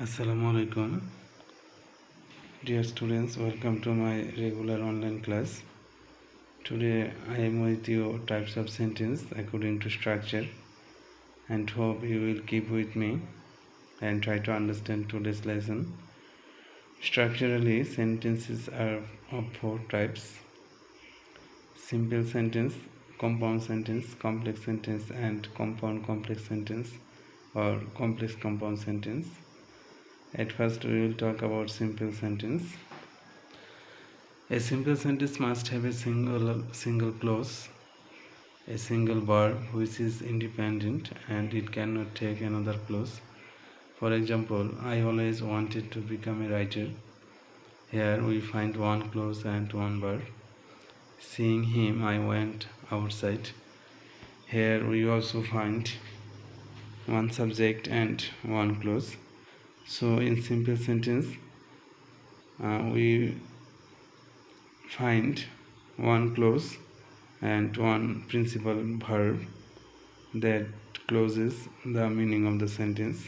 Assalamu alaikum. Dear students, welcome to my regular online class. Today I am with you types of sentence according to structure, and hope you will keep with me and try to understand today's lesson. Structurally, sentences are of four types: simple sentence, compound sentence, complex sentence, and compound complex sentence or complex compound sentence. At first we will talk about simple sentence. A simple sentence must have a single clause, a single verb which is independent and it cannot take another clause. For example, I always wanted to become a writer. Here we find one clause and one verb. Seeing him, I went outside. Here we also find one subject and one clause. So in simple sentence, we find one clause and one principal verb that closes the meaning of the sentence.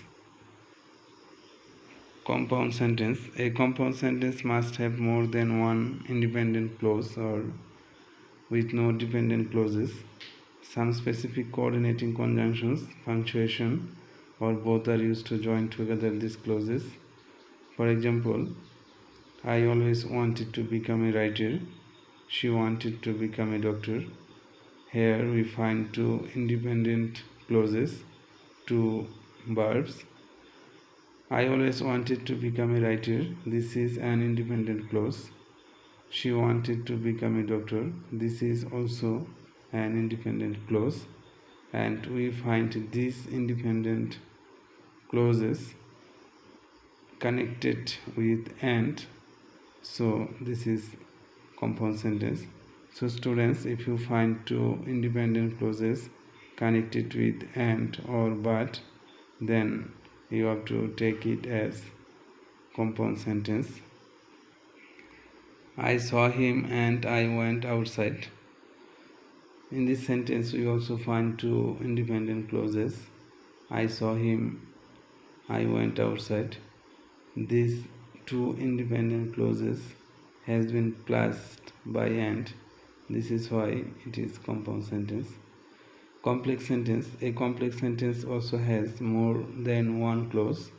Compound sentence. A compound sentence must have more than one independent clause or with no dependent clauses. Some specific coordinating conjunctions, punctuation, or both are used to join together these clauses. For example, I always wanted to become a writer. She wanted to become a doctor. Here we find two independent clauses, two verbs. I always wanted to become a writer. This is an independent clause. She wanted to become a doctor. This is also an independent clause. And we find these independent clauses connected with and. So this is compound sentence. So students, if you find two independent clauses connected with and or but, then you have to take it as compound sentence. I saw him and I went outside. In this sentence we also find two independent clauses. I saw him, I went outside. These two independent clauses has been placed by and. This is why it is compound sentence. Complex sentence. A complex sentence also has more than one clause,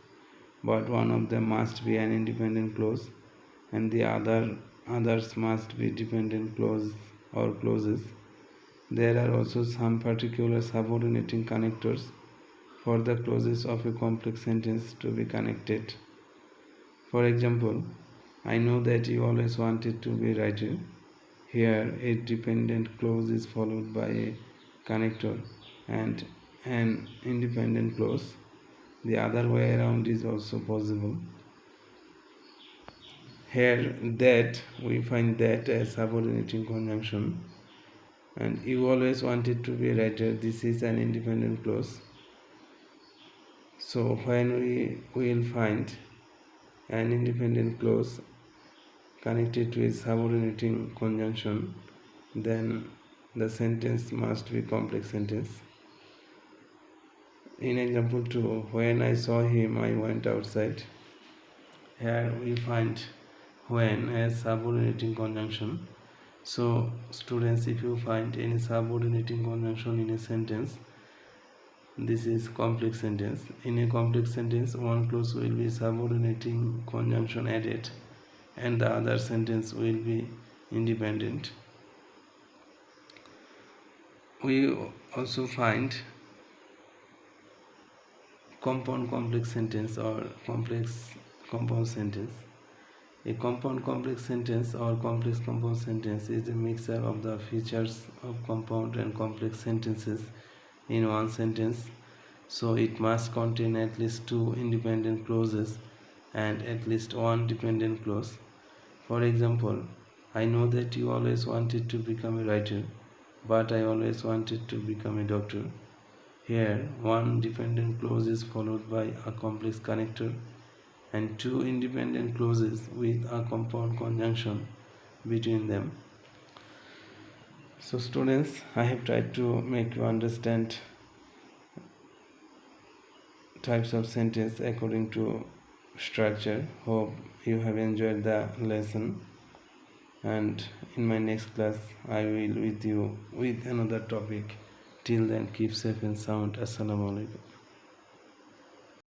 but one of them must be an independent clause and the others must be dependent clause or clauses. There are also some particular subordinating connectors for the clauses of a complex sentence to be connected. For example, I know that you always wanted to be a writer. Here a dependent clause is followed by a connector and an independent clause. The other way around is also possible. Here that we find that as subordinating conjunction, and you always wanted to be a writer. This is an independent clause. So when we will find an independent clause connected with subordinating conjunction, then the sentence must be complex sentence. In example 2, when I saw him, I went outside. Here we find when as subordinating conjunction. So students, if you find any subordinating conjunction in a sentence, this is complex sentence. In a complex sentence, one clause will be subordinating conjunction added and the other sentence will be independent. We also find compound complex sentence or complex compound sentence. A compound complex sentence or complex compound sentence is a mixture of the features of compound and complex sentences in one sentence. So it must contain at least two independent clauses and at least one dependent clause. For example, I know that you always wanted to become a writer, but I always wanted to become a doctor. Here, one dependent clause is followed by a complex connector and two independent clauses with a compound conjunction between them. So students, I have tried to make you understand types of sentence according to structure. Hope you have enjoyed the lesson, and in my next class I will with you with another topic. Till then, keep safe and sound. Assalamu alaikum.